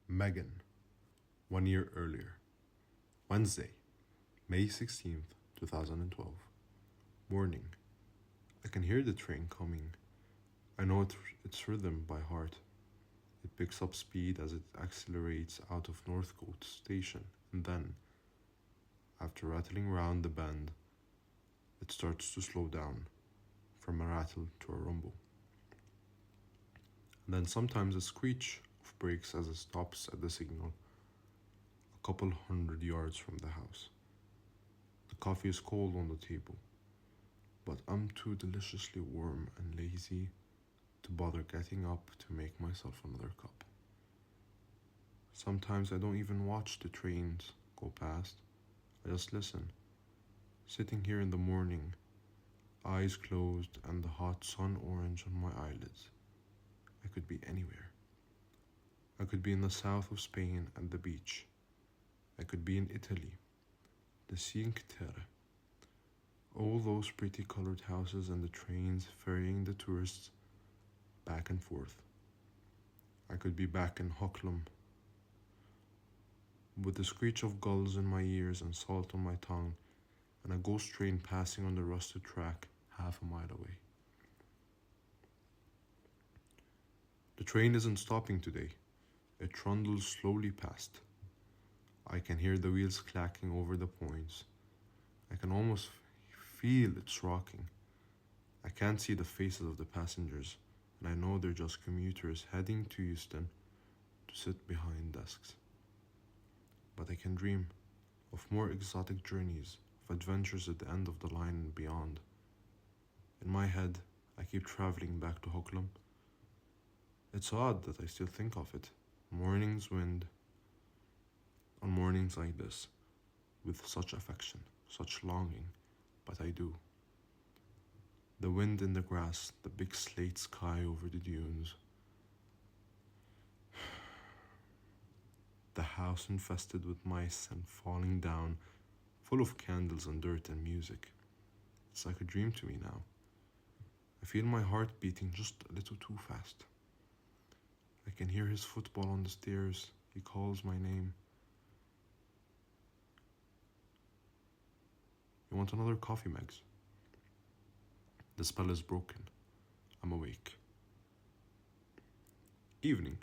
Megan, 1 year earlier. Wednesday, May 16th, 2012. Morning. I can hear the train coming. I know its rhythm by heart. It picks up speed as it accelerates out of Northcote Station, and then, after rattling round the bend, it starts to slow down, from a rattle to a rumble. And then sometimes a screech of brakes as it stops at the signal, a couple 100 yards from the house. The coffee is cold on the table, but I'm too deliciously warm and lazy to bother getting up to make myself another cup. Sometimes I don't even watch the trains go past. I just listen, sitting here in the morning, eyes closed and the hot sun orange on my eyelids. I could be anywhere. I could be in the south of Spain at the beach. I could be in Italy, the Cinque Terre. All those pretty colored houses and the trains ferrying the tourists back and forth. I could be back in Hocklam, with the screech of gulls in my ears and salt on my tongue, and a ghost train passing on the rusted track half a mile away. The train isn't stopping today. It trundles slowly past. I can hear the wheels clacking over the points. I can almost feel its rocking. I can't see the faces of the passengers, and I know they're just commuters heading to Euston to sit behind desks. But I can dream of more exotic journeys, of adventures at the end of the line and beyond. In my head, I keep traveling back to Hocklam. It's odd that I still think of it. Morning's wind, on mornings like this, with such affection, such longing, but I do. The wind in the grass, the big slate sky over the dunes. The house infested with mice and falling down, full of candles and dirt and music. It's like a dream to me now. I feel my heart beating just a little too fast. I can hear his football on the stairs. He calls my name. You want another coffee, Megs? The spell is broken. I'm awake. Evening.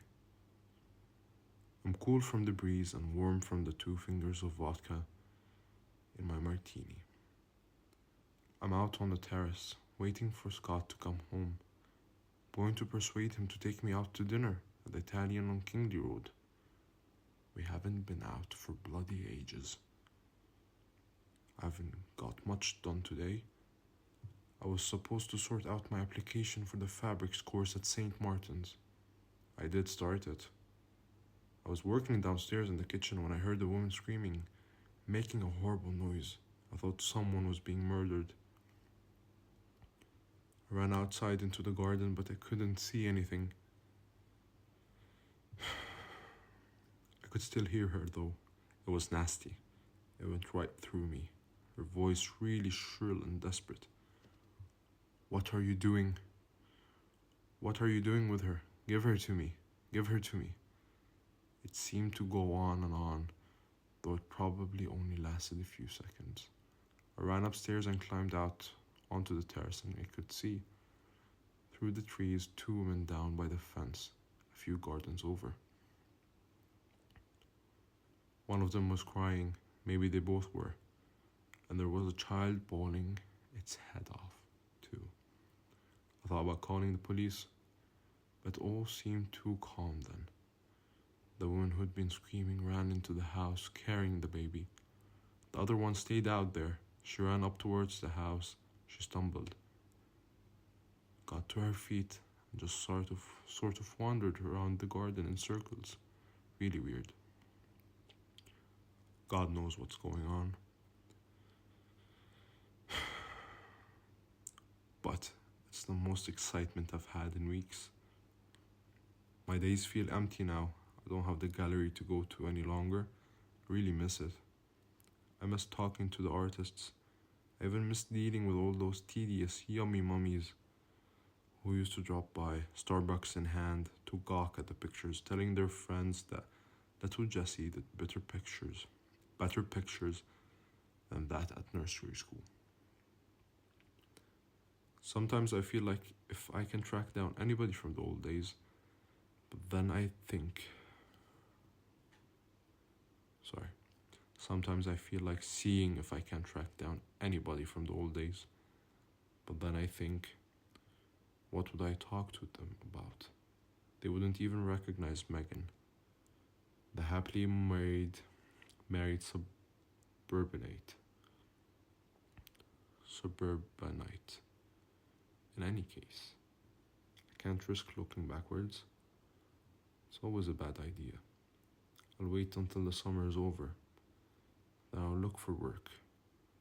I'm cool from the breeze and warm from the 2 fingers of vodka in my martini. I'm out on the terrace, waiting for Scott to come home, going to persuade him to take me out to dinner at the Italian on Kingley Road. We haven't been out for bloody ages. I haven't got much done today. I was supposed to sort out my application for the fabrics course at St. Martin's. I did start it. I was working downstairs in the kitchen when I heard a woman screaming, making a horrible noise. I thought someone was being murdered. I ran outside into the garden, but I couldn't see anything. I could still hear her, though. It was nasty. It went right through me, her voice really shrill and desperate. What are you doing? What are you doing with her? Give her to me. Give her to me. It seemed to go on, though it probably only lasted a few seconds. I ran upstairs and climbed out onto the terrace, and I could see, through the trees, 2 women down by the fence, a few gardens over. One of them was crying, maybe they both were, and there was a child bawling its head off, too. I thought about calling the police, but all seemed too calm then. The woman who had been screaming ran into the house carrying the baby. The other one stayed out there. She ran up towards the house. She stumbled, got to her feet, and just sort of wandered around the garden in circles. Really weird. God knows what's going on. But it's the most excitement I've had in weeks. My days feel empty now. I don't have the gallery to go to any longer. I really miss it. I miss talking to the artists. I even miss dealing with all those tedious, yummy mummies who used to drop by, Starbucks in hand, to gawk at the pictures, telling their friends that Little Jessie did better pictures than that at nursery school. Sometimes I feel like if I can track down anybody from the old days, but then I think. Sorry. Sometimes I feel like seeing if I can track down anybody from the old days, but then I think, what would I talk to them about? They wouldn't even recognize Megan, the happily married suburbanite. Suburbanite. In any case, I can't risk looking backwards. It's always a bad idea. I'll wait until the summer is over. Then I'll look for work.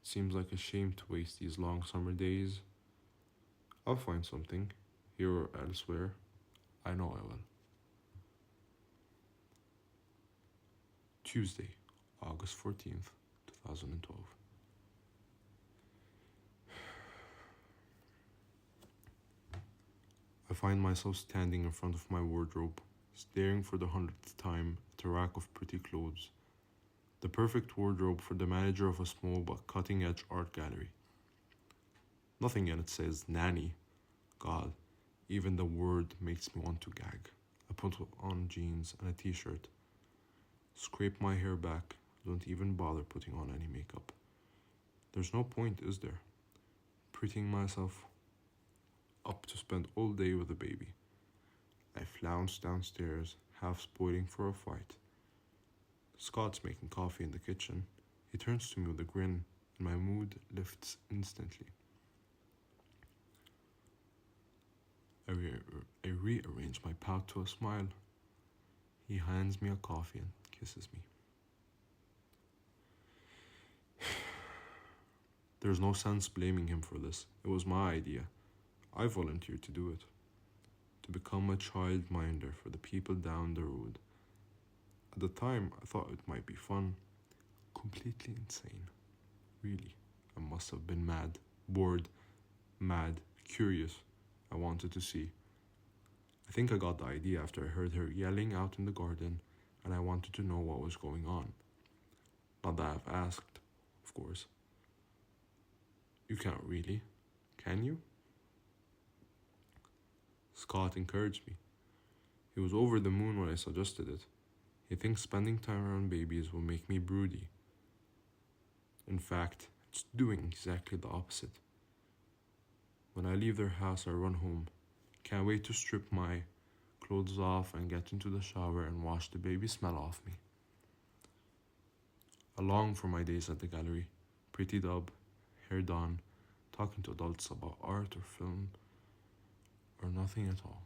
It seems like a shame to waste these long summer days. I'll find something, here or elsewhere. I know I will. Tuesday, August 14th, 2012. I find myself standing in front of my wardrobe, staring for the 100th time at a rack of pretty clothes. The perfect wardrobe for the manager of a small but cutting-edge art gallery. Nothing in it says nanny. God, even the word makes me want to gag. I put on jeans and a t-shirt. Scrape my hair back, don't even bother putting on any makeup. There's no point, is there? Prettying myself up to spend all day with the baby. I flounce downstairs, half spoiling for a fight. Scott's making coffee in the kitchen. He turns to me with a grin, and my mood lifts instantly. I rearrange my pout to a smile. He hands me a coffee and kisses me. There's no sense blaming him for this. It was my idea. I volunteered to do it. To become a childminder for the people down the road. At the time, I thought it might be fun. Completely insane. Really. I must have been mad, bored, mad, curious. I wanted to see. I think I got the idea after I heard her yelling out in the garden, and I wanted to know what was going on. Not that I've asked, of course. You can't really, can you? Scott encouraged me. He was over the moon when I suggested it. He thinks spending time around babies will make me broody. In fact, it's doing exactly the opposite. When I leave their house, I run home. Can't wait to strip my clothes off and get into the shower and wash the baby smell off me. I long for my days at the gallery, prettied up, hair done, talking to adults about art or film, or nothing at all.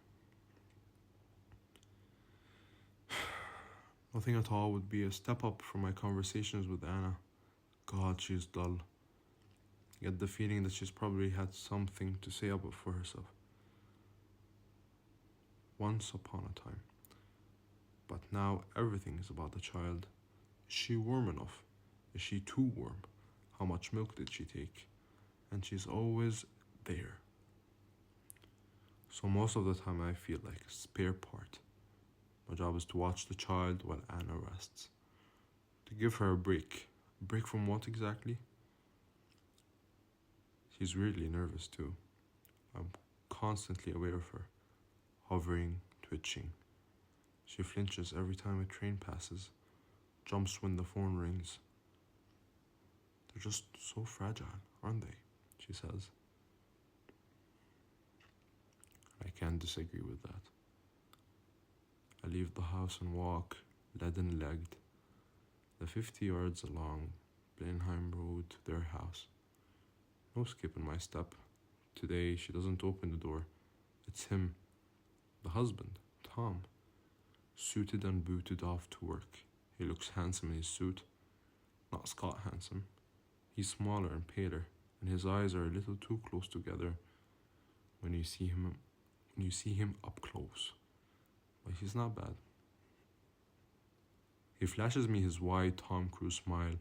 Nothing at all would be a step up from my conversations with Anna. God, she's dull. Get the feeling that she's probably had something to say about for herself. Once upon a time. But now everything is about the child. Is she warm enough? Is she too warm? How much milk did she take? And she's always there. So most of the time I feel like a spare part. My job is to watch the child while Anna rests. To give her a break. A break from what exactly? She's weirdly nervous too. I'm constantly aware of her. Hovering, twitching. She flinches every time a train passes. Jumps when the phone rings. They're just so fragile, aren't they? She says. I can't disagree with that. I leave the house and walk, leaden-legged, the 50 yards along Blenheim Road to their house. No skip in my step. Today she doesn't open the door. It's him, the husband, Tom, suited and booted off to work. He looks handsome in his suit. Not Scott handsome. He's smaller and paler, and his eyes are a little too close together when you see him up close. But he's not bad. He flashes me his wide Tom Cruise smile,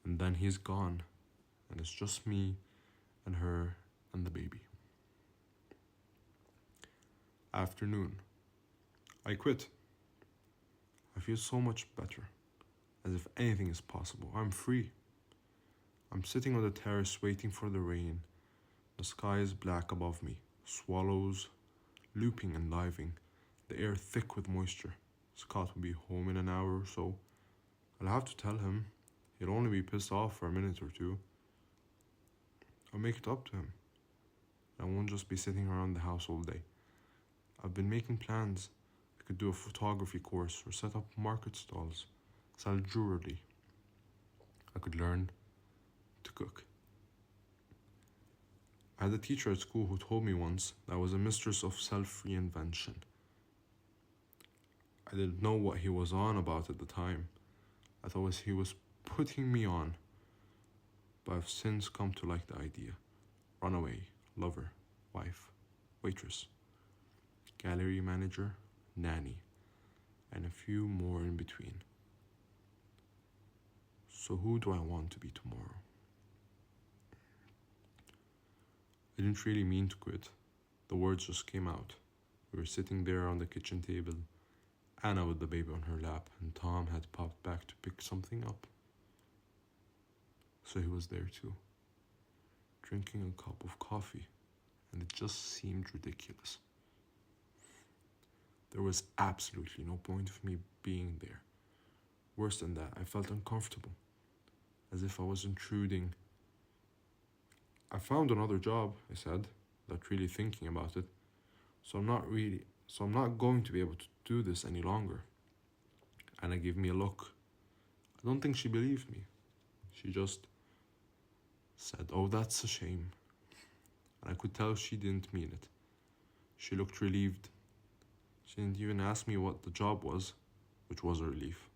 and then he's gone, and it's just me and her and the baby. Afternoon. I quit. I feel so much better, as if anything is possible. I'm free. I'm sitting on the terrace waiting for the rain. The sky is black above me, swallows looping and diving, the air thick with moisture. Scott will be home in an hour or so. I'll have to tell him. He'll only be pissed off for a minute or two. I'll make it up to him. I won't just be sitting around the house all day. I've been making plans. I could do a photography course or set up market stalls, sell jewelry. I could learn to cook. I had a teacher at school who told me once that I was a mistress of self-reinvention. I didn't know what he was on about at the time. I thought he was putting me on, but I've since come to like the idea. Runaway, lover, wife, waitress, gallery manager, nanny, and a few more in between. So who do I want to be tomorrow? I didn't really mean to quit. The words just came out. We were sitting there on the kitchen table, Anna with the baby on her lap, and Tom had popped back to pick something up. So he was there too, drinking a cup of coffee, and it just seemed ridiculous. There was absolutely no point of me being there. Worse than that, I felt uncomfortable, as if I was intruding. I found another job, I said, without really thinking about it, so I'm not going to be able to do this any longer. Anna gave me a look. I don't think she believed me. She just said, "Oh, that's a shame." And I could tell she didn't mean it. She looked relieved. She didn't even ask me what the job was, which was a relief,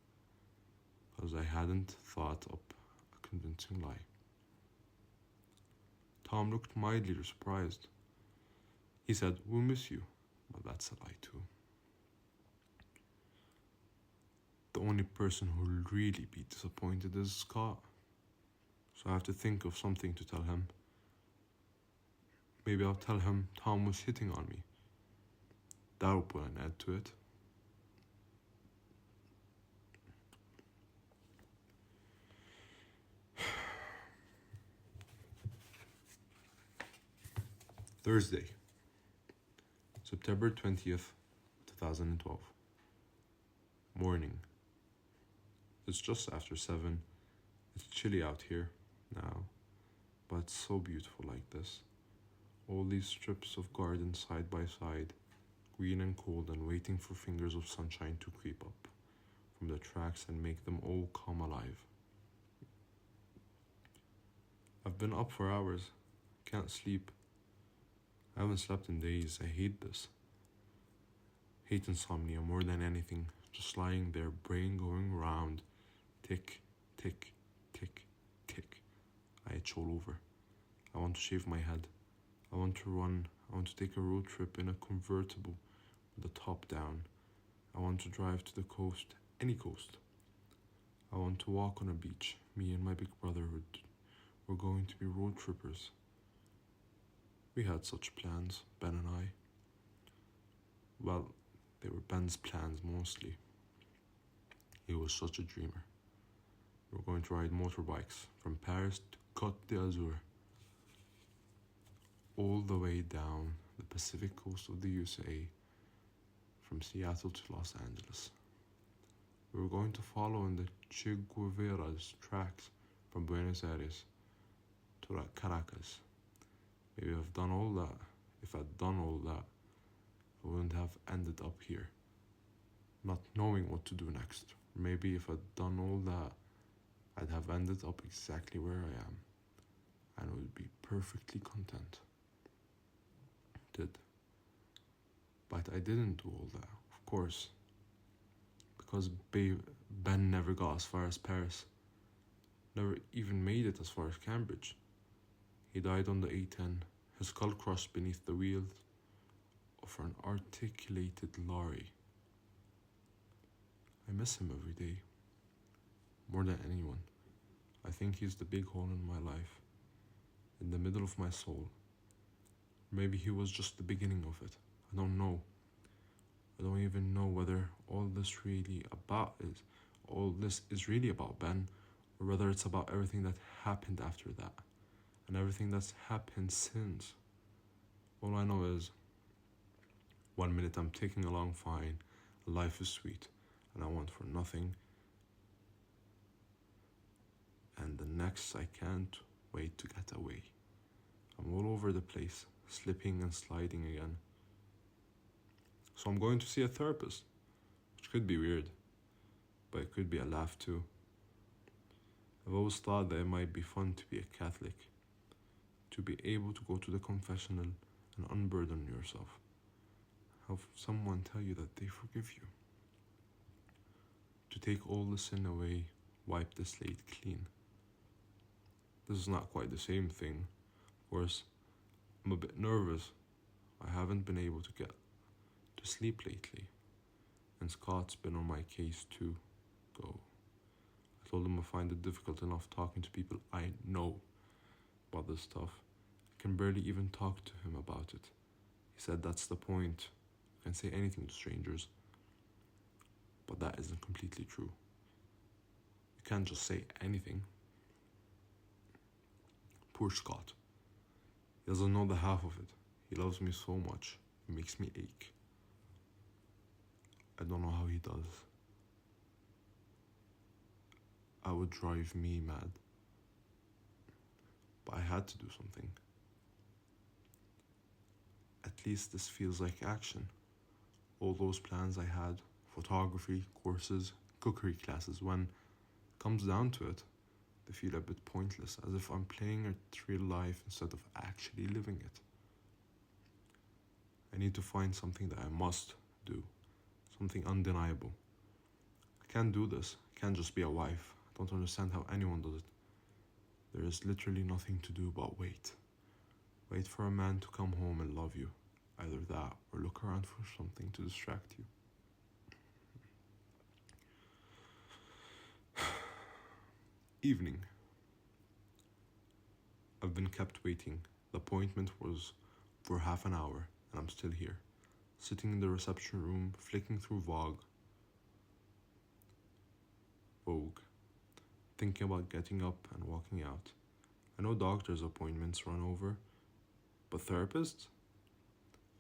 because I hadn't thought up a convincing lie. Tom looked mildly surprised. He said, "We'll miss you," but that's a lie too. The only person who'll really be disappointed is Scott. So I have to think of something to tell him. Maybe I'll tell him Tom was hitting on me. That'll put an end to it. Thursday, September 20th, 2012. Morning. It's just after 7. It's chilly out here now, but it's so beautiful like this. All these strips of garden side by side, green and cold, and waiting for fingers of sunshine to creep up from the tracks and make them all come alive. I've been up for hours, can't sleep. I haven't slept in days. I hate this. Hate insomnia more than anything. Just lying there, brain going round. Tick, tick, tick, tick. I itch all over. I want to shave my head. I want to run. I want to take a road trip in a convertible with the top down. I want to drive to the coast, any coast. I want to walk on a beach. Me and my big brother were going to be road trippers. We had such plans, Ben and I. Well, they were Ben's plans mostly. He was such a dreamer. We were going to ride motorbikes from Paris to Côte d'Azur, all the way down the Pacific coast of the USA, from Seattle to Los Angeles. We were going to follow in the Che Guevara's tracks from Buenos Aires to Caracas. Maybe if I'd done all that, I wouldn't have ended up here, not knowing what to do next. Maybe if I'd done all that, I'd have ended up exactly where I am, and would be perfectly content. But I didn't do all that, of course, because Ben never got as far as Paris, never even made it as far as Cambridge. He died on the A10, his skull crushed beneath the wheels of an articulated lorry. I miss him every day, more than anyone. I think he's the big hole in my life, in the middle of my soul. Maybe he was just the beginning of it. I don't know. I don't even know whether all this is really about Ben, or whether it's about everything that happened after that, and everything that's happened since. All I know is, 1 minute I'm taking along fine, life is sweet, and I want for nothing, and the next I can't wait to get away. I'm all over the place, slipping and sliding again. So I'm going to see a therapist, which could be weird, but it could be a laugh too. I've always thought that it might be fun to be a Catholic, to be able to go to the confessional and unburden yourself. Have someone tell you that they forgive you. To take all the sin away, wipe the slate clean. This is not quite the same thing. Of course, I'm a bit nervous. I haven't been able to get to sleep lately, and Scott's been on my case too, though. I told him I find it difficult enough talking to people I know about this stuff. I can barely even talk to him about it. He said that's the point. You can say anything to strangers. But that isn't completely true. You can't just say anything. Poor Scott. He doesn't know the half of it. He loves me so much. It makes me ache. I don't know how he does. It would drive me mad. But I had to do something. At least this feels like action. All those plans I had, photography, courses, cookery classes, when it comes down to it, they feel a bit pointless, as if I'm playing it real life instead of actually living it. I need to find something that I must do, something undeniable. I can't do this. I can't just be a wife. I don't understand how anyone does it. There is literally nothing to do but wait. Wait for a man to come home and love you. Either that or look around for something to distract you. Evening. I've been kept waiting. The appointment was for half an hour, and I'm still here, sitting in the reception room, flicking through Vogue, thinking about getting up and walking out. I know doctors' appointments run over, but therapists?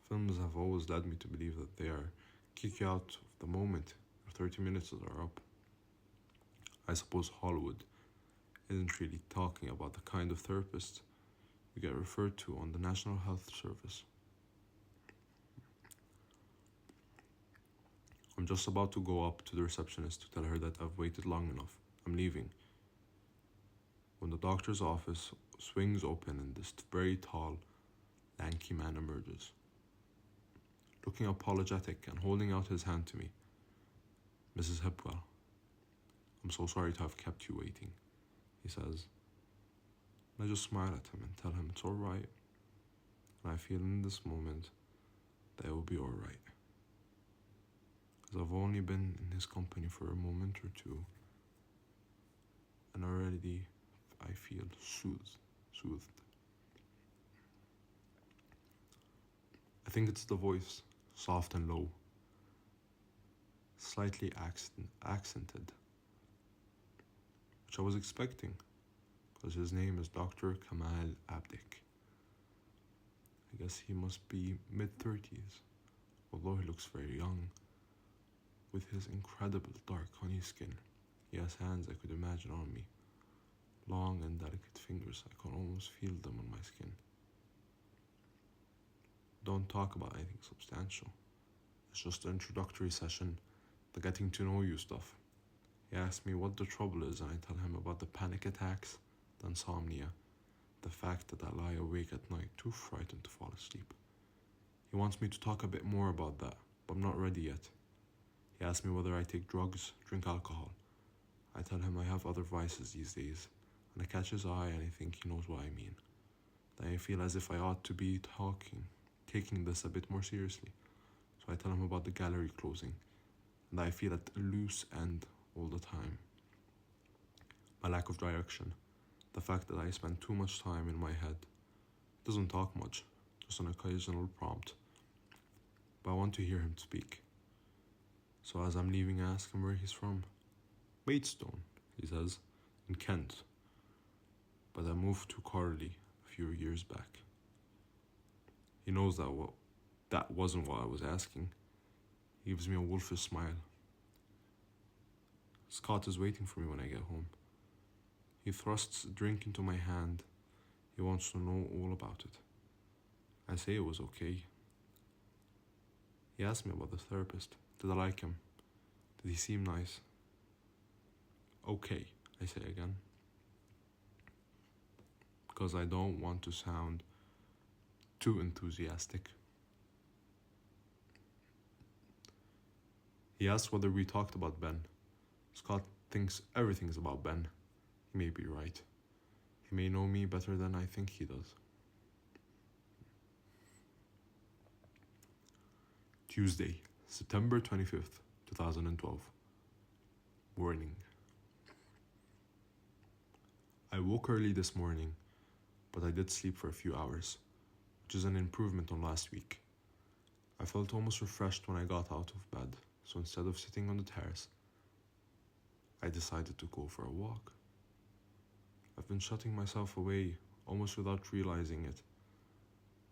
Films have always led me to believe that they are kick you out of the moment your 30 minutes are up. I suppose Hollywood isn't really talking about the kind of therapist you get referred to on the National Health Service. I'm just about to go up to the receptionist to tell her that I've waited long enough. I'm leaving, when the doctor's office swings open and this very tall, lanky man emerges, looking apologetic and holding out his hand to me. Mrs. Hipwell, I'm so sorry to have kept you waiting, he says. And I just smile at him and tell him it's all right. And I feel in this moment that it will be all right. Because I've only been in his company for a moment or two, and already I feel soothed. I think it's the voice, soft and low, slightly accented, which I was expecting, because his name is Dr. Kamal Abdik. I guess he must be mid-30s, although he looks very young. With his incredible dark honey skin, he has hands I could imagine on me. Long and delicate fingers, I can almost feel them on my skin. Don't talk about anything substantial. It's just an introductory session, the getting to know you stuff. He asks me what the trouble is, and I tell him about the panic attacks, the insomnia, the fact that I lie awake at night too frightened to fall asleep. He wants me to talk a bit more about that, but I'm not ready yet. He asks me whether I take drugs, drink alcohol. I tell him I have other vices these days, and I catch his eye and I think he knows what I mean. Then I feel as if I ought to be taking this a bit more seriously. So I tell him about the gallery closing, and I feel at a loose end all the time. My lack of direction, the fact that I spend too much time in my head. Doesn't talk much, just an occasional prompt. But I want to hear him speak. So as I'm leaving, I ask him where he's from. Maidstone, he says, in Kent. But I moved to Carley a few years back. He knows that wasn't what I was asking. He gives me a wolfish smile. Scott is waiting for me when I get home. He thrusts a drink into my hand. He wants to know all about it. I say it was okay. He asked me about the therapist. Did I like him? Did he seem nice? Okay, I say again. Because I don't want to sound too enthusiastic. He asks whether we talked about Ben. Scott thinks everything's about Ben. He may be right. He may know me better than I think he does. Tuesday, September 25th, 2012. Morning. I woke early this morning, but I did sleep for a few hours, which is an improvement on last week. I felt almost refreshed when I got out of bed, so instead of sitting on the terrace, I decided to go for a walk. I've been shutting myself away almost without realizing it.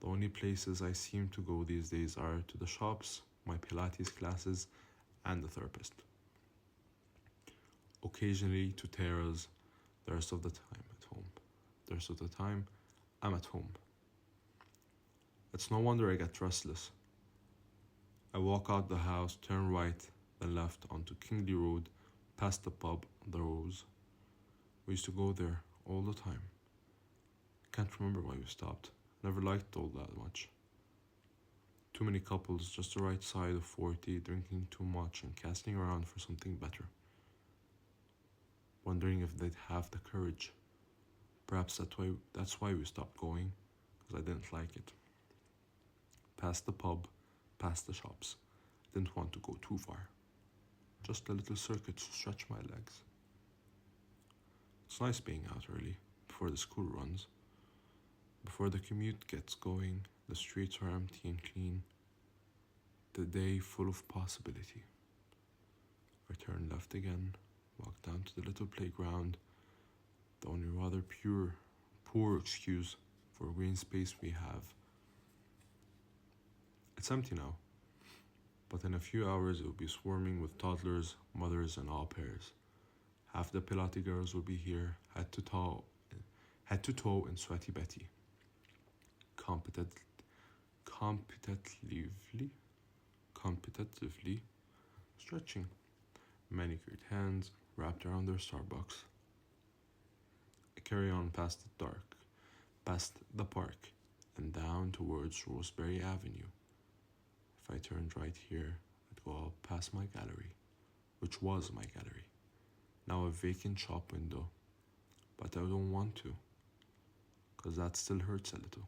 The only places I seem to go these days are to the shops, my Pilates classes, and the therapist. Occasionally to Tara's, the rest of the time at home. The rest of the time, I'm at home. It's no wonder I get restless. I walk out the house, turn right, then left onto Kingley Road, past the pub, The Rose. We used to go there all the time. Can't remember why we stopped. Never liked it all that much. Too many couples just the right side of 40, drinking too much and casting around for something better. Wondering if they'd have the courage. Perhaps that's why we stopped going, because I didn't like it. Past the pub, past the shops. Didn't want to go too far. Just a little circuit to stretch my legs. It's nice being out early, before the school runs. Before the commute gets going, the streets are empty and clean. The day full of possibility. I turn left again, walk down to the little playground, the only rather poor excuse for green space we have. It's empty now, but in a few hours it will be swarming with toddlers, mothers, and au pairs. Half the Pilates girls will be here, head to toe in Sweaty Betty. Competitively stretching, manicured hands wrapped around their Starbucks. I carry on past the park, and down towards Roseberry Avenue. If I turned right here, I'd go out past my gallery, which was my gallery, now a vacant shop window, but I don't want to, because that still hurts a little.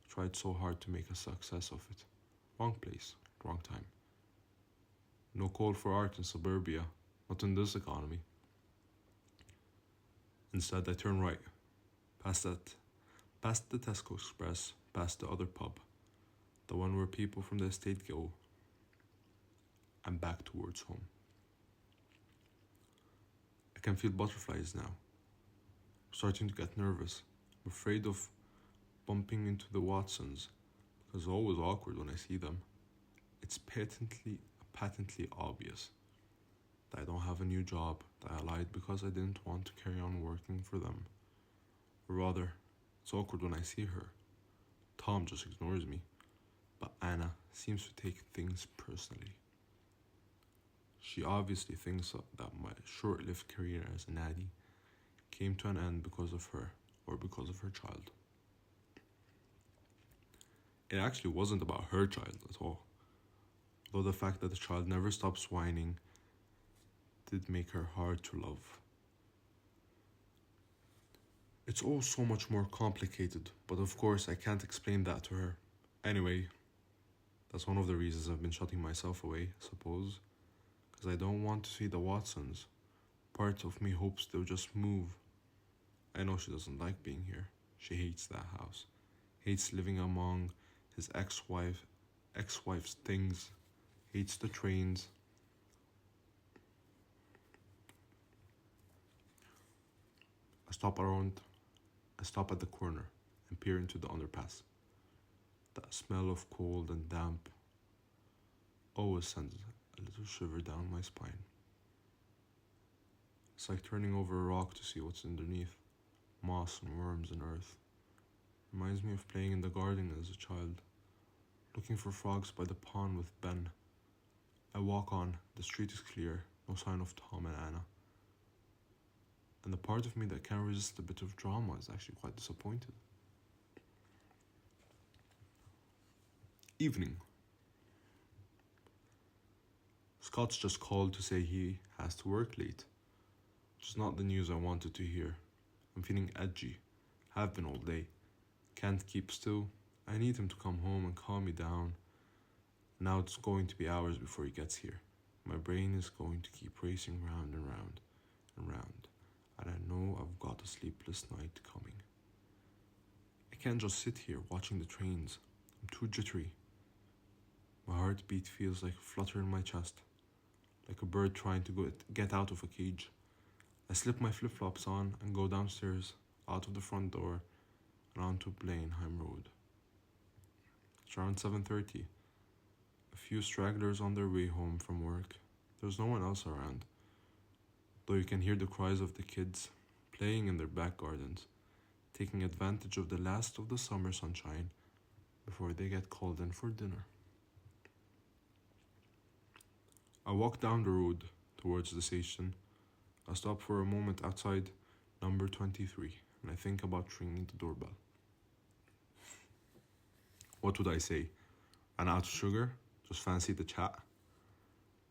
Tried so hard to make a success of it. Wrong place, wrong time. No call for art in suburbia, not in this economy. Instead, I turn right, past the Tesco Express, past the other pub, the one where people from the estate go, and back towards home. I can feel butterflies now. I'm starting to get nervous. I'm afraid of bumping into the Watsons, because it's always awkward when I see them. It's patently obvious that I don't have a new job, that I lied because I didn't want to carry on working for them. Or rather, it's awkward when I see her. Tom just ignores me, but Anna seems to take things personally. She obviously thinks that my short-lived career as a natty came to an end because of her, or because of her child. It actually wasn't about her child at all, though the fact that the child never stops whining did make her hard to love. It's all so much more complicated, but of course I can't explain that to her. Anyway, that's one of the reasons I've been shutting myself away, I suppose, because I don't want to see the Watsons. Part of me hopes they'll just move. I know she doesn't like being here. She hates that house, hates living among his ex-wife's things, hates the trains, I stop around I stop at the corner and peer into the underpass. That smell of cold and damp always sends a little shiver down my spine. It's like turning over a rock to see what's underneath, moss and worms and earth. Reminds me of playing in the garden as a child, looking for frogs by the pond with Ben. I walk on, the street is clear, no sign of Tom and Anna. And the part of me that can't resist a bit of drama is actually quite disappointed. Evening. Scott's just called to say he has to work late. Which is not the news I wanted to hear. I'm feeling edgy. Have been all day. Can't keep still. I need him to come home and calm me down. Now it's going to be hours before he gets here. My brain is going to keep racing round and round and round. And I know I've got a sleepless night coming. I can't just sit here watching the trains. I'm too jittery. My heartbeat feels like a flutter in my chest, like a bird trying to get out of a cage. I slip my flip-flops on and go downstairs, out of the front door, and onto Blenheim Road. It's around 7:30. A few stragglers on their way home from work. There's no one else around, though you can hear the cries of the kids playing in their back gardens, taking advantage of the last of the summer sunshine before they get called in for dinner. I walk down the road towards the station. I stop for a moment outside number 23 and I think about ringing the doorbell. What would I say? Ran out of sugar? Just fancy the chat?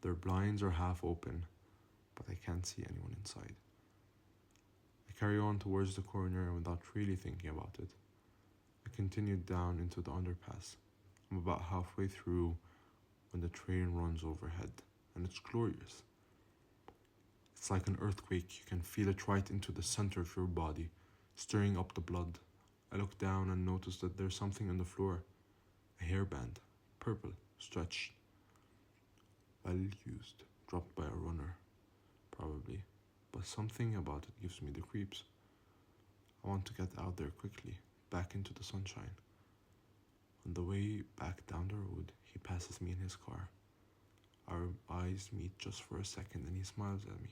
Their blinds are half open, but I can't see anyone inside. I carry on towards the corner without really thinking about it. I continue down into the underpass. I'm about halfway through when the train runs overhead, and it's glorious. It's like an earthquake. You can feel it right into the center of your body, stirring up the blood. I look down and notice that there's something on the floor. A hairband, purple, stretched. Well used, dropped by a runner, probably. But something about it gives me the creeps. I want to get out there quickly, back into the sunshine. On the way back down the road, he passes me in his car. Our eyes meet just for a second and he smiles at me.